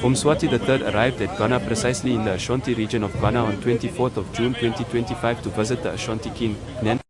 Mswati III arrived at Ghana precisely in the Ashanti region of Ghana on 24th of June 2025 to visit the Ashanti king, Nan.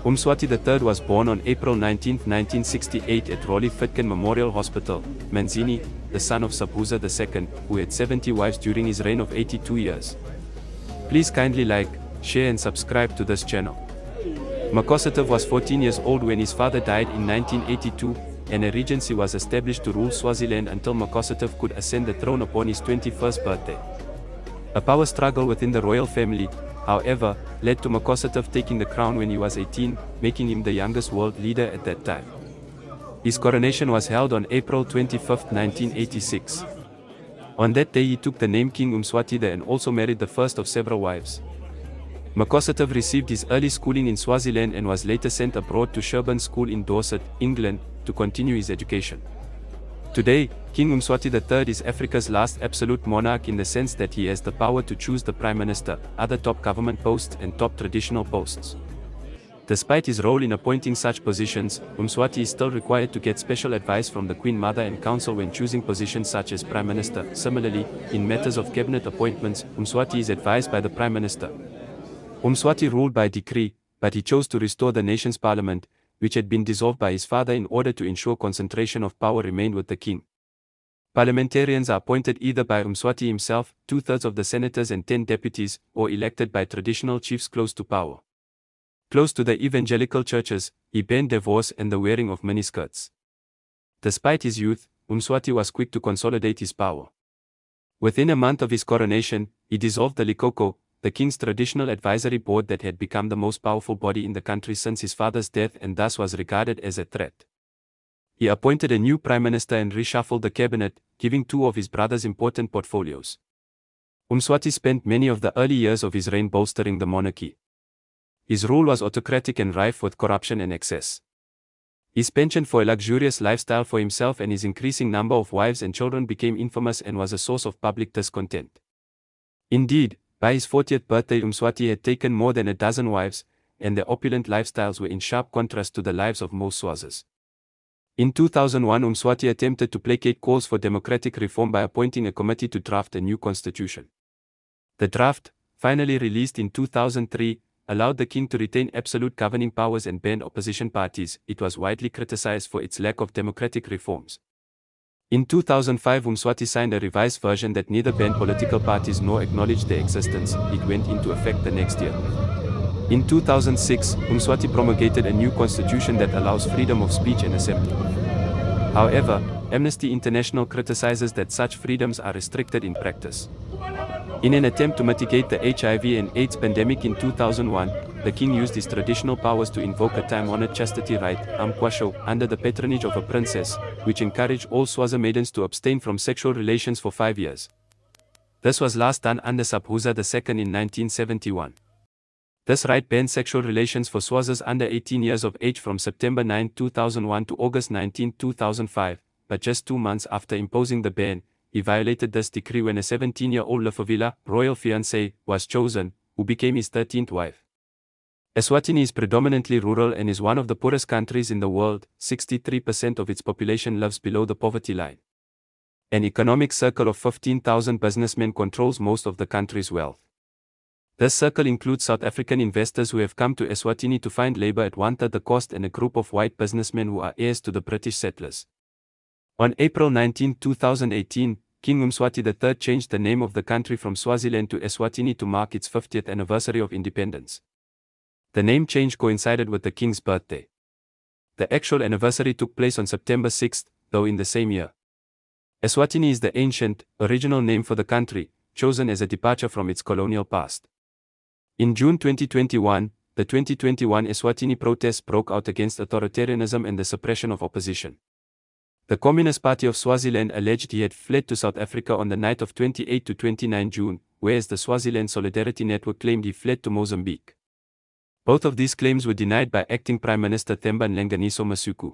Mswati III was born on April 19, 1968 at Raleigh Fitkin Memorial Hospital, Manzini, the son of Sabhuza II, who had 70 wives during his reign of 82 years. Please kindly like, share and subscribe to this channel. Makhosetive was 14 years old when his father died in 1982, and a regency was established to rule Swaziland until Makhosetive could ascend the throne upon his 21st birthday. A power struggle within the royal family, however, led to Makhosetive taking the crown when he was 18, making him the youngest world leader at that time. His coronation was held on April 25, 1986. On that day he took the name King Mswati and also married the first of several wives. Makhosetive received his early schooling in Swaziland and was later sent abroad to Sherborne School in Dorset, England, to continue his education. Today, King Mswati III is Africa's last absolute monarch in the sense that he has the power to choose the Prime Minister, other top government posts and top traditional posts. Despite his role in appointing such positions, Mswati is still required to get special advice from the Queen Mother and Council when choosing positions such as Prime Minister. Similarly, in matters of cabinet appointments, Mswati is advised by the Prime Minister. Mswati ruled by decree, but he chose to restore the nation's parliament, which had been dissolved by his father in order to ensure concentration of power remained with the king. Parliamentarians are appointed either by Mswati himself, 2/3 of the senators and 10 deputies, or elected by traditional chiefs close to power. Close to the evangelical churches, he banned divorce and the wearing of miniskirts. Despite his youth, Mswati was quick to consolidate his power. Within a month of his coronation, he dissolved the Likoko, the king's traditional advisory board that had become the most powerful body in the country since his father's death and thus was regarded as a threat. He appointed a new prime minister and reshuffled the cabinet, giving 2 of his brothers important portfolios. Mswati spent many of the early years of his reign bolstering the monarchy. His rule was autocratic and rife with corruption and excess. His penchant for a luxurious lifestyle for himself and his increasing number of wives and children became infamous and was a source of public discontent. Indeed, by his 40th birthday Mswati had taken more than a dozen wives, and their opulent lifestyles were in sharp contrast to the lives of most Swazis. In 2001 Mswati attempted to placate calls for democratic reform by appointing a committee to draft a new constitution. The draft, finally released in 2003, allowed the king to retain absolute governing powers and banned opposition parties. It was widely criticized for its lack of democratic reforms. In 2005 Mswati signed a revised version that neither banned political parties nor acknowledged their existence. It went into effect the next year. In 2006, Mswati promulgated a new constitution that allows freedom of speech and assembly. However, Amnesty International criticizes that such freedoms are restricted in practice. In an attempt to mitigate the HIV and AIDS pandemic in 2001, the king used his traditional powers to invoke a time-honored chastity rite, amkwasho, under the patronage of a princess, which encouraged all Swazi maidens to abstain from sexual relations for 5 years. This was last done under Sabhuza II in 1971. This rite banned sexual relations for Swazis under 18 years of age from September 9, 2001 to August 19, 2005, but just 2 months after imposing the ban, he violated this decree when a 17-year-old Lefovila, royal fiancé, was chosen, who became his 13th wife. Eswatini is predominantly rural and is one of the poorest countries in the world. 63% of its population lives below the poverty line. An economic circle of 15,000 businessmen controls most of the country's wealth. This circle includes South African investors who have come to Eswatini to find labor at 1/3 the cost and a group of white businessmen who are heirs to the British settlers. On April 19, 2018, King Mswati III changed the name of the country from Swaziland to Eswatini to mark its 50th anniversary of independence. The name change coincided with the king's birthday. The actual anniversary took place on September 6, though in the same year. Eswatini is the ancient, original name for the country, chosen as a departure from its colonial past. In June 2021, the 2021 Eswatini protests broke out against authoritarianism and the suppression of opposition. The Communist Party of Swaziland alleged he had fled to South Africa on the night of 28 to 29 June, whereas the Swaziland Solidarity Network claimed he fled to Mozambique. Both of these claims were denied by Acting Prime Minister Themba Nlenganiso Masuku.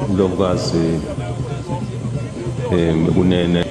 Ndlovukazi kunene